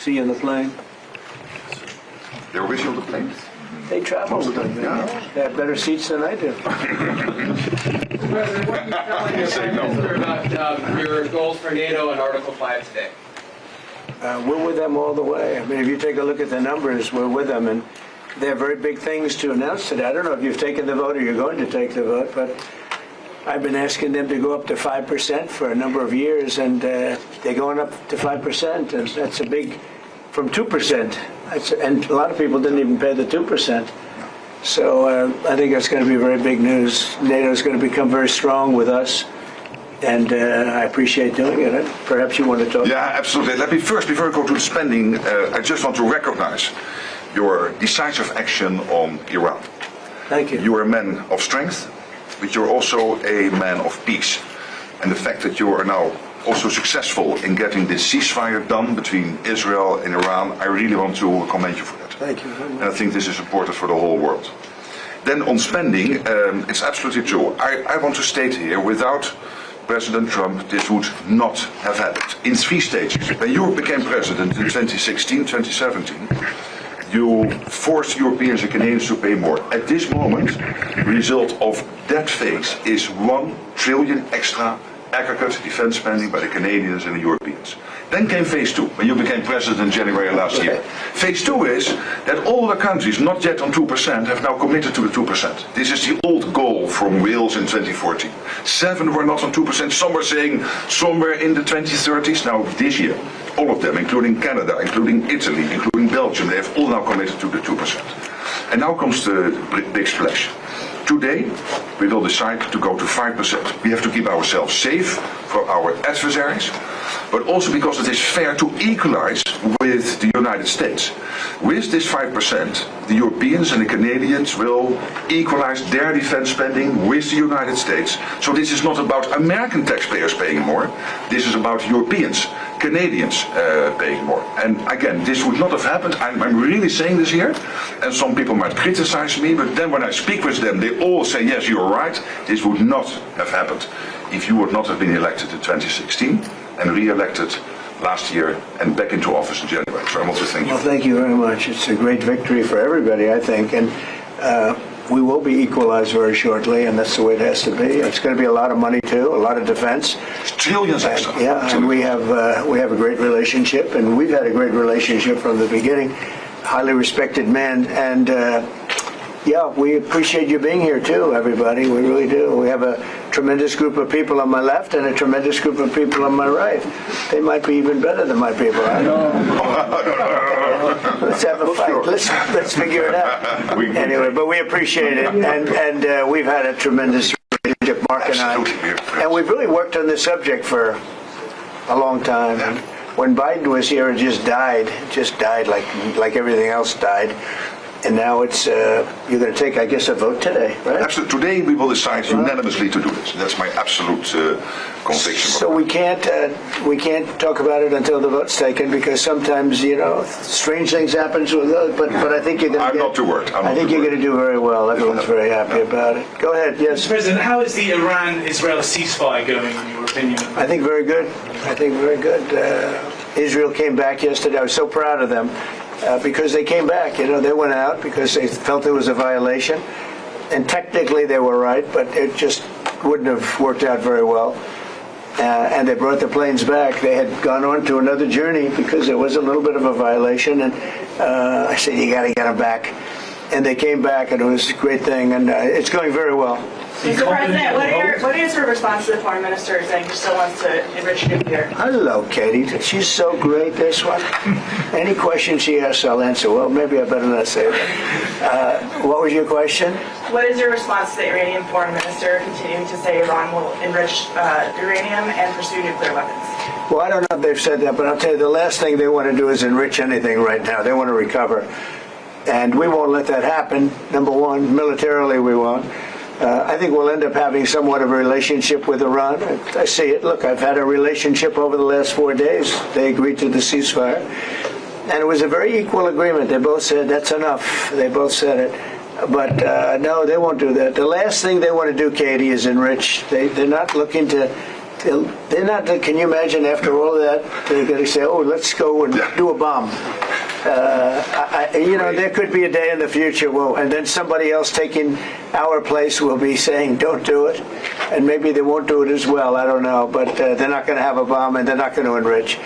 See you on the plane. They're with you on the plane? They travel with them. Yeah. They have better seats than I do. President, what can you tell me, Prime Minister, about your goals for NATO and Article 5 today? We're with them all the way. I mean, if you take a look at the numbers, we're with them, and they have very big things to announce today. I don't know if you've taken the vote or you're going to take the vote, but I've been asking them to go up to 5% for a number of years, and they're going up to 5%, and that's a big, from 2%. And a lot of people didn't even pay the 2%. So I think that's going to be very big news. NATO is going to become very strong with us, and I appreciate doing it. Perhaps you want to talk? Yeah, absolutely. Let me first, before I go to the spending, I just want to recognize your decisive action on Iran. Thank you. You are a man of strength, but you're also a man of peace. And the fact that you are now also successful in getting this ceasefire done between Israel and Iran, I really want to commend you for that. Thank you very much. And I think this is important for the whole world. Then on spending, it's absolutely true. I want to state here, without President Trump, this would not have happened. In 3 stages. When you became president in 2016, 2017, you forced Europeans and Canadians to pay more. At this moment, the result of that phase is $1 trillion extra aggregate defense spending by the Canadians and the Europeans. Then came phase 2, when you became president in January last year. Phase 2 is that all the countries not yet on 2% have now committed to the 2%. This is the old goal from Wales in 2014. 7 were not on 2%, some were saying somewhere in the 2030s. Now this year, all of them, including Canada, including Italy, including Belgium, they have all now committed to the 2%. And now comes the big splash. Today, we will decide to go to 5%. We have to keep ourselves safe for our adversaries, but also because it is fair to equalize with the United States. With this 5%, the Europeans and the Canadians will equalize their defense spending with the United States. So this is not about American taxpayers paying more, this is about Europeans, Canadians paying more. And again, this would not have happened. I'm really saying this here, and some people might criticize me, but then when I speak with them, they all say, yes, you're right, this would not have happened if you would not have been elected in 2016 and re-elected last year and back into office in January. So I want to thank you. Well, thank you very much. It's a great victory for everybody, I think, and we will be equalized very shortly, and that's the way it has to be. It's going to be a lot of money too, a lot of defense. Trillions extra. Yeah, and we have a great relationship, and we've had a great relationship from the beginning. Highly respected man, and yeah, we appreciate you being here too, everybody. We really do. We have a tremendous group of people on my left and a tremendous group of people on my right. They might be even better than my people. I don't know. Let's have a fight. Let's figure it out. Anyway, but we appreciate it, and we've had a tremendous relationship, Mark and I, and we've really worked on this subject for a long time. And when Biden was here, it just died like everything else died. And now it's, you're going to take, I guess, a vote today, right? Absolutely. Today we will decide unanimously to do this. That's my absolute conviction. So we can't talk about it until the vote's taken, because sometimes, you know, strange things happen with those. But I think you're going to. I'm not too worried. I think you're going to do very well. Everyone's very happy about it. Go ahead. Yes. President, how is the Iran-Israel ceasefire going, in your opinion? I think very good. I think very good. Israel came back yesterday. I was so proud of them. Because they came back, you know, they went out because they felt it was a violation, and technically they were right, but it just wouldn't have worked out very well. And they brought the planes back. They had gone on to another journey because there was a little bit of a violation, and I said, you got to get them back. And they came back, and it was a great thing, and it's going very well. Mr. President, what is your response to the foreign minister saying he still wants to enrich nuclear? Hello, Katie. She's so great, this one. Any question she asks, I'll answer. Well, maybe I better not say that. What was your question? What is your response to the Iranian foreign minister continuing to say Iran will enrich uranium and pursue nuclear weapons? Well, I don't know if they've said that, but I'll tell you, the last thing they want to do is enrich anything right now. They want to recover. And we won't let that happen. Number one, militarily we won't. I think we'll end up having somewhat of a relationship with Iran. I see it. Look, I've had a relationship over the last 4 days. They agreed to the ceasefire. And it was a very equal agreement. They both said, that's enough. They both said it. But no, they won't do that. The last thing they want to do, Katie, is enrich. They're not looking to they're not, can you imagine after all of that, they're going to say, oh, let's go and do a bomb. There could be a day in the future, and then somebody else taking our place will be saying, don't do it. And maybe they won't do it as well, I don't know. But they're not going to have a bomb, and they're not going to enrich.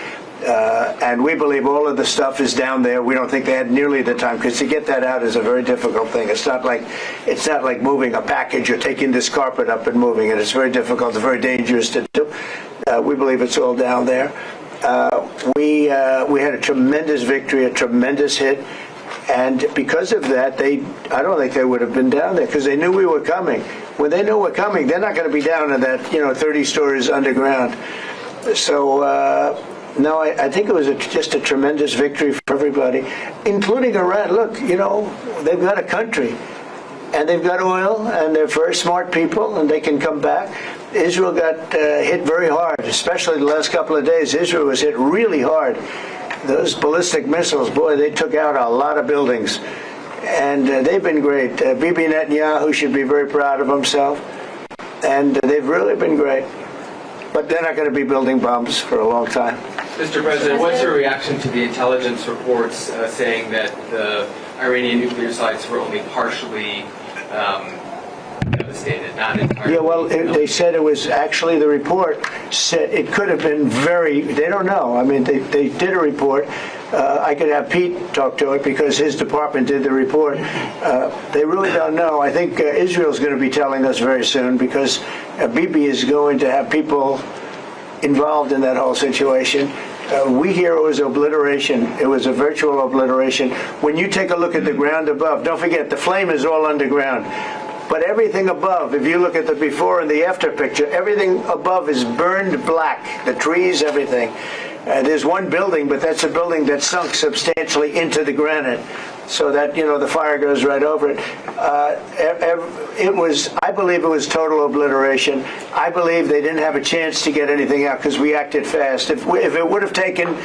And we believe all of the stuff is down there. We don't think they had nearly the time, because to get that out is a very difficult thing. It's not like moving a package or taking this carpet up and moving it. It's very difficult. It's very dangerous to do. We believe it's all down there. We had a tremendous victory, a tremendous hit, and because of that, I don't think they would have been down there, because they knew we were coming. When they know we're coming, they're not going to be down in that 30 stories underground. So. No, I think it was just a tremendous victory for everybody, including Iran. Look, they've got a country, and they've got oil, and they're very smart people, and they can come back. Israel got hit very hard, especially the last couple of days. Israel was hit really hard. Those ballistic missiles, boy, they took out a lot of buildings, and they've been great. Bibi Netanyahu should be very proud of himself, and they've really been great. But they're not going to be building bombs for a long time. Mr. President, what's your reaction to the intelligence reports saying that the Iranian nuclear sites were only partially devastated, not entirely? Yeah, well, they said it was actually, the report said it could have been they don't know. I mean, they did a report. I could have Pete talk to it because his department did the report. They really don't know. I think Israel's going to be telling us very soon, because Bibi is going to have people involved in that whole situation. We hear it was obliteration. It was a virtual obliteration. When you take a look at the ground above, don't forget the flame is all underground. But everything above, if you look at the before and the after picture, everything above is burned black. The trees, everything. There's one building, but that's a building that sunk substantially into the granite, so that the fire goes right over it. I believe it was total obliteration. I believe they didn't have a chance to get anything out because we acted fast. If it would have taken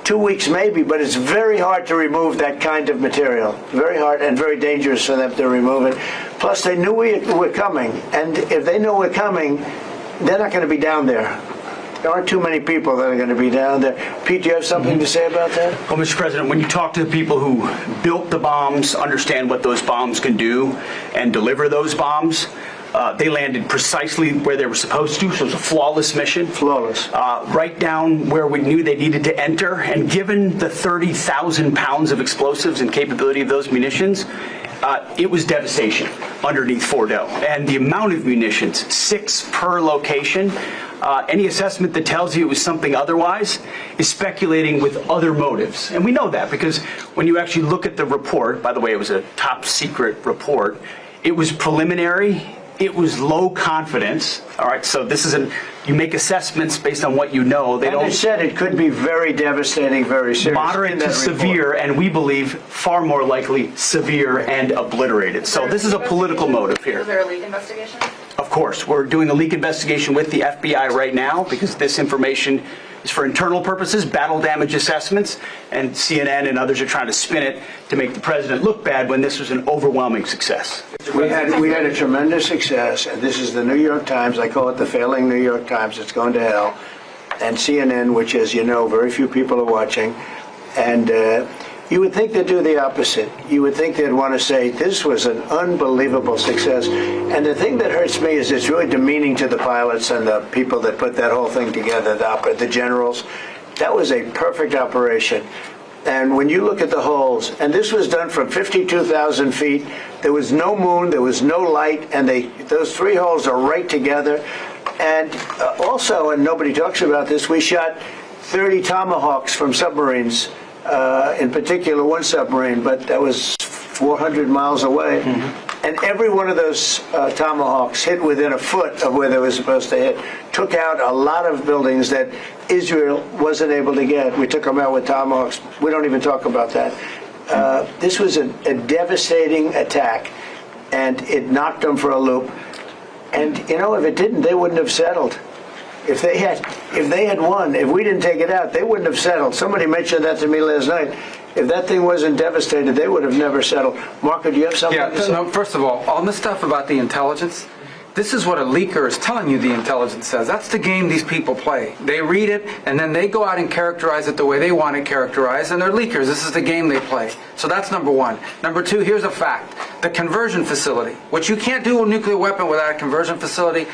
2 weeks maybe, but it's very hard to remove that kind of material. Very hard and very dangerous for them to remove it. Plus, they knew we were coming, and if they know we're coming, they're not going to be down there. There aren't too many people that are going to be down there. Pete, do you have something to say about that? Well, Mr. President, when you talk to the people who built the bombs, understand what those bombs can do, and deliver those bombs, they landed precisely where they were supposed to, so it was a flawless mission. Flawless. Right down where we knew they needed to enter, and given the 30,000 pounds of explosives and capability of those munitions, it was devastation underneath Fordo. And the amount of munitions, 6 per location, any assessment that tells you it was something otherwise is speculating with other motives. And we know that because when you actually look at the report, by the way, it was a top secret report, it was preliminary, it was low confidence. All right, so this is you make assessments based on what you know. They said it could be very devastating, very serious. Moderate to severe, and we believe far more likely severe and obliterated. So this is a political motive here. Is there a leak investigation? Of course, we're doing a leak investigation with the FBI right now because this information is for internal purposes, battle damage assessments, and CNN and others are trying to spin it to make the president look bad when this was an overwhelming success. We had a tremendous success, and this is the New York Times. I call it the failing New York Times. It's going to hell. And CNN, which, as you know, very few people are watching. And you would think they'd do the opposite. You would think they'd want to say, this was an unbelievable success. And the thing that hurts me is it's really demeaning to the pilots and the people that put that whole thing together, the generals. That was a perfect operation. And when you look at the holes, and this was done from 52,000 feet, there was no moon, there was no light, and those 3 holes are right together. And also, and nobody talks about this, we shot 30 Tomahawks from submarines. In particular, one submarine, but that was 400 miles away. Mm-hmm. And every one of those Tomahawks hit within a foot of where they were supposed to hit. Took out a lot of buildings that Israel wasn't able to get. We took them out with Tomahawks. We don't even talk about that. This was a devastating attack, and it knocked them for a loop. And, if it didn't, they wouldn't have settled. If they had won, if we didn't take it out, they wouldn't have settled. Somebody mentioned that to me last night. If that thing wasn't devastated, they would have never settled. Marco, do you have something to say? No, first of all, on the stuff about the intelligence, This is what a leaker is telling you the intelligence says. That's the game these people play. They read it, and then they go out and characterize it the way they want it characterized, and they're leakers. This is the game they play. So that's number one. Number two, here's a fact. The conversion facility, which you can't do a nuclear weapon without a conversion facility.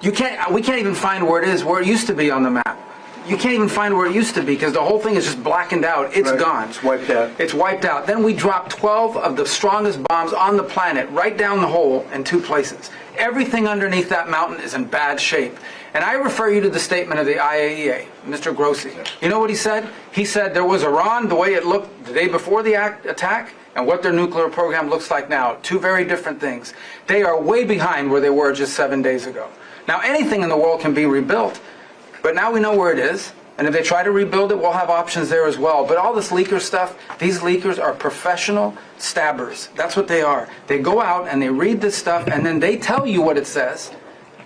We can't even find where it is, where it used to be on the map. You can't even find where it used to be because the whole thing is just blackened out. It's Right. gone. It's wiped out. It's wiped out. Then we dropped 12 of the strongest bombs on the planet right down the hole in 2 places. Everything underneath that mountain is in bad shape. And I refer you to the statement of the IAEA, Mr. Grossi. You know what he said? He said there was Iran, the way it looked the day before the attack, and what their nuclear program looks like now. 2 very different things. They are way behind where they were just 7 days ago. Now, anything in the world can be rebuilt. But now we know where it is, and if they try to rebuild it, we'll have options there as well. But all this leaker stuff, these leakers are professional stabbers. That's what they are. They go out and they read this stuff, and then they tell you what it says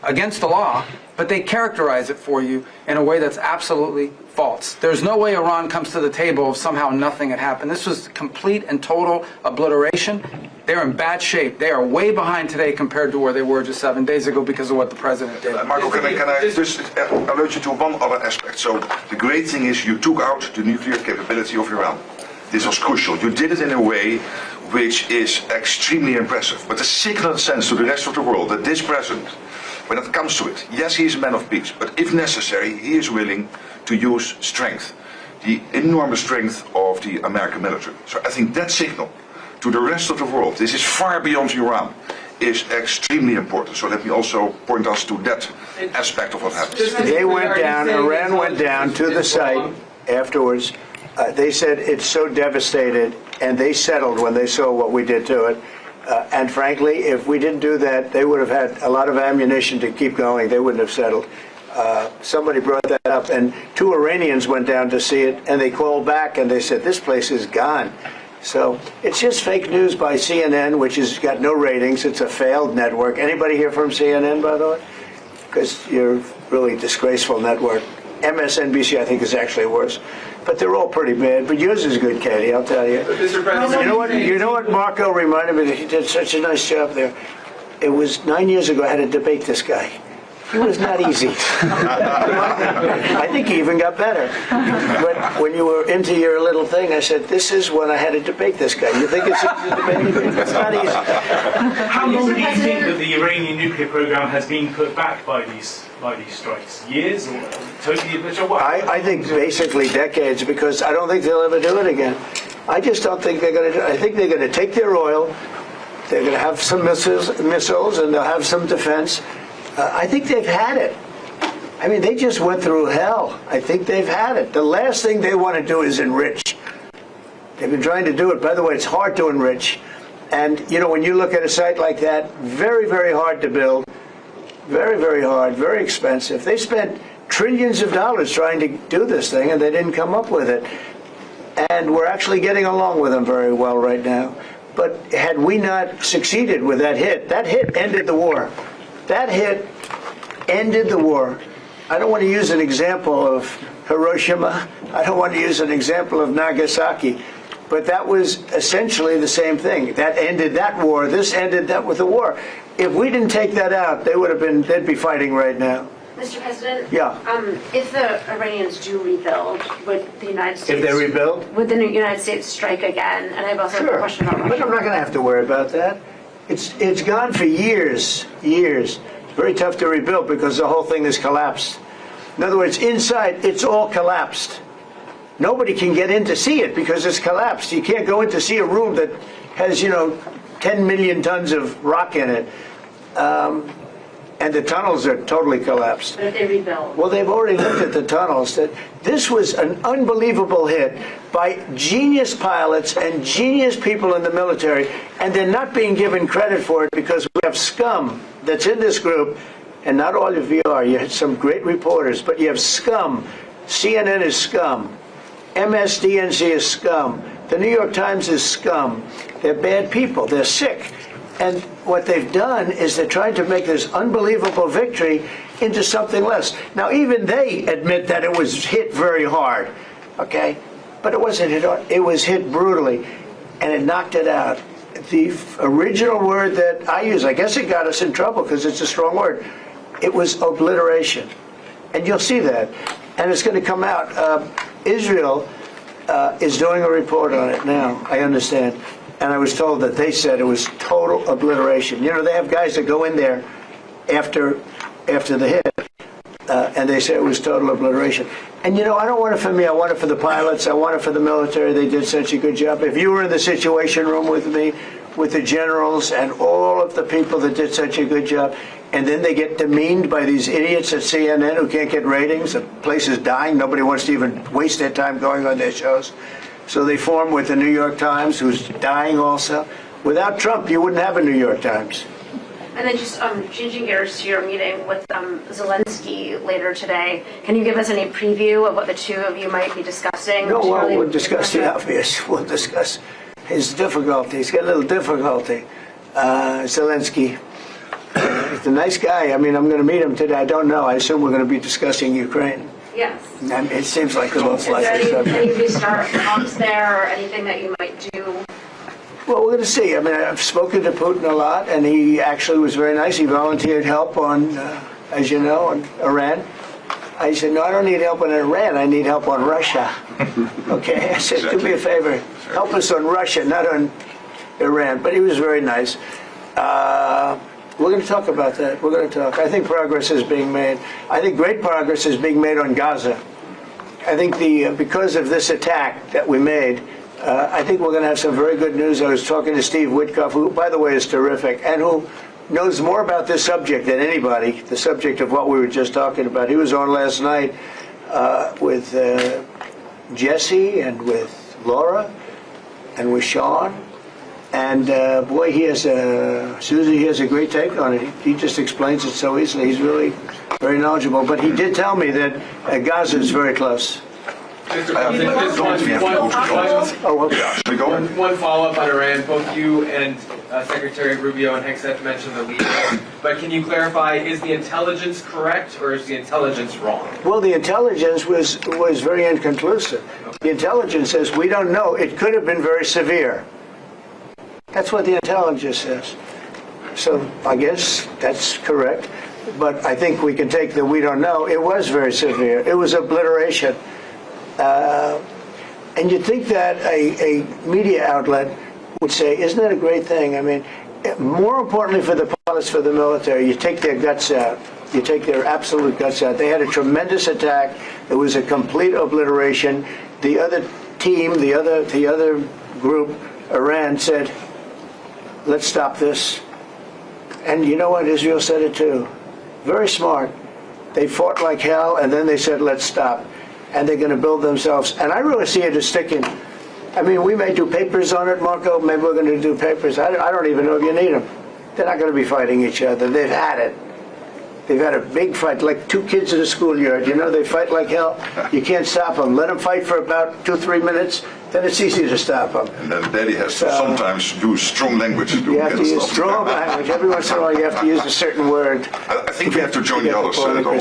against the law, but they characterize it for you in a way that's absolutely false. There's no way Iran comes to the table if somehow nothing had happened. This was complete and total obliteration. They're in bad shape. They are way behind today compared to where they were just 7 days ago because of what the president did. Marco, can I just alert you to one other aspect? So the great thing is you took out the nuclear capability of Iran. This was crucial. You did it in a way which is extremely impressive. But the signal sends to the rest of the world that this president, when it comes to it, yes, he is a man of peace, but if necessary, he is willing to use strength, the enormous strength of the American military. So I think that signal to the rest of the world, this is far beyond Iran, is extremely important. So let me also point us to that aspect of what happens. They went down, Iran went down to the site afterwards. They said it's so devastated, and they settled when they saw what we did to it. And frankly, if we didn't do that, they would have had a lot of ammunition to keep going. They wouldn't have settled. Somebody brought that up, and 2 Iranians went down to see it, and they called back, and they said, this place is gone. So it's just fake news by CNN, which has got no ratings. It's a failed network. Anybody here from CNN, by the way? Because you're a really disgraceful network. MSNBC, I think, is actually worse. But they're all pretty bad. But yours is good, Katie, I'll tell you. Mr. President, You know what Marco reminded me that he did such a nice job there? It was 9 years ago I had to debate this guy. He was not easy. I think he even got better. But when you were into your little thing, I said, this is when I had to debate this guy. You think it's easy to debate him? It's not easy. How long do you think that the Iranian nuclear program has been put back by these strikes? Years or totally? What? I think basically decades, because I don't think they'll ever do it again. I just don't think they're going to do it. I think they're going to take their oil, they're going to have some missiles, and they'll have some defense. I think they've had it. I mean, they just went through hell. I think they've had it. The last thing they want to do is enrich. They've been trying to do it. By the way, it's hard to enrich. And, you know, when you look at a site like that, very, very hard to build. Very, very hard, very expensive. They spent trillions of dollars trying to do this thing, and they didn't come up with it. And we're actually getting along with them very well right now. But had we not succeeded with that hit ended the war. That hit ended the war. I don't want to use an example of Hiroshima. I don't want to use an example of Nagasaki. But that was essentially the same thing. That ended that war. This ended that with the war. If we didn't take that out, they'd be fighting right now. Mr. President? Yeah. If the Iranians do rebuild, would the United States... If they rebuild? Would the United States strike again? And I have also a question about Russia. But I'm not going to have to worry about that. It's gone for years. It's very tough to rebuild because the whole thing is collapsed. In other words, inside, it's all collapsed. Nobody can get in to see it because it's collapsed. You can't go in to see a room that has, 10 million tons of rock in it. And the tunnels are totally collapsed. But if they rebuild? Well, they've already looked at the tunnels. This was an unbelievable hit by genius pilots and genius people in the military, and they're not being given credit for it because we have scum that's in this group, and not all of you are. You have some great reporters, but you have scum. CNN is scum. MSDNC is scum. The New York Times is scum. They're bad people. They're sick. And what they've done is they're trying to make this unbelievable victory into something less. Now, even they admit that it was hit very hard, okay? But it wasn't hit hard. It was hit brutally, and it knocked it out. the original word that I use, I guess it got us in trouble because it's a strong word. It was obliteration. And you'll see that. And it's going to come out. Israel is doing a report on it now, I understand. And I was told that they said it was total obliteration. You know, they have guys that go in there after the hit, and they say it was total obliteration. And you know, I don't want it for me. I want it for the pilots. I want it for the military. They did such a good job. If you were in the Situation Room with me, with the generals and all of the people that did such a good job, and then they get demeaned by these idiots at CNN who can't get ratings, the place is dying, nobody wants to even waste their time going on their shows. So they form with the New York Times, who's dying also. Without Trump, you wouldn't have a New York Times. And then just changing gears to your meeting with Zelensky later today, can you give us any preview of what the two of you might be discussing? No, well, we'll discuss the obvious. We'll discuss his difficulty. He's got a little difficulty. Zelensky. He's a nice guy. I mean, I'm going to meet him today. I don't know. I assume we're going to be discussing Ukraine. Yes. I mean, it seems like the most Is there likely subject. any restart talks there or anything that you might do? Well, we're going to see. I mean, I've spoken to Putin a lot, and he actually was very nice. He volunteered help on, as you know, on Iran. I said, no, I don't need help on Iran. I need help on Russia. Okay? I said, do me a favor. Help us on Russia, not on Iran. But he was very nice. We're going to talk about that. We're going to talk. I think progress is being made. I think great progress is being made on Gaza. I think because of this attack that we made, I think we're going to have some very good news. I was talking to Steve Witkoff, who, by the way, is terrific, and who knows more about this subject than anybody, the subject of what we were just talking about. He was on last night with Jesse and with Laura and with Sean. And boy, Susie, he has a great take on it. He just explains it so easily. He's really very knowledgeable. But he did tell me that Gaza is very close. One follow-up on Iran. Both you and Secretary Rubio and Hegseth mentioned the lead. But can you clarify, is the intelligence correct or is the intelligence wrong? Well, the intelligence was very inconclusive. The intelligence says we don't know. It could have been very severe. That's what the intelligence says. So I guess that's correct. But I think we can take the we don't know. It was very severe. It was obliteration. And you'd think that a media outlet would say, isn't that a great thing? I mean, more importantly for the pilots, for the military, you take their guts out. You take their absolute guts out. They had a tremendous attack. It was a complete obliteration. The other team, the other group, Iran, said, let's stop this. And you know what? Israel said it too. Very smart. They fought like hell, and then they said, let's stop. And they're going to build themselves. And I really see it as sticking. I mean, we may do papers on it, Marco. Maybe we're going to do papers. I don't even know if you need them. They're not going to be fighting each other. They've had it. They've had a big fight, like two kids in a schoolyard. You know, they fight like hell. You can't stop them. Let them fight for about 2-3 minutes, then it's easy to stop them. And then Daddy has to sometimes use strong language to You have to use strong language. Every once in a while you have to use a certain word. I think we have to join the others.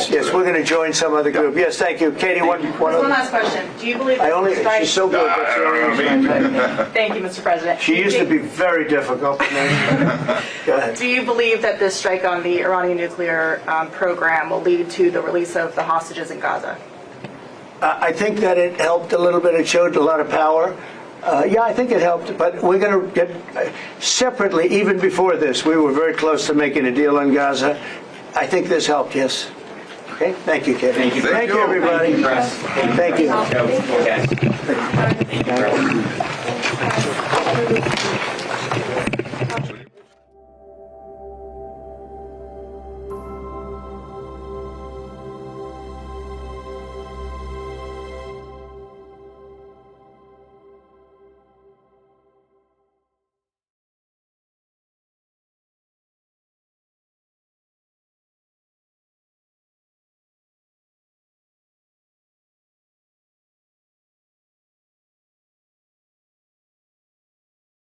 Yes, we're going to join some other group. Yes, thank you. Katie, one last question. Do you believe that the strike... She's so good. That's the only reason I take. Thank you, Mr. President. She used to be very difficult. Go ahead. Do you believe that this strike on the Iranian nuclear program will lead to the release of the hostages in Gaza? I think that it helped a little bit. It showed a lot of power. Yeah, I think it helped, but we're going to get separately, even before this, we were very close to making a deal on Gaza. I think this helped, yes. Okay, thank you, Kevin. Thank you. Thank you, everybody. Thank you. Okay.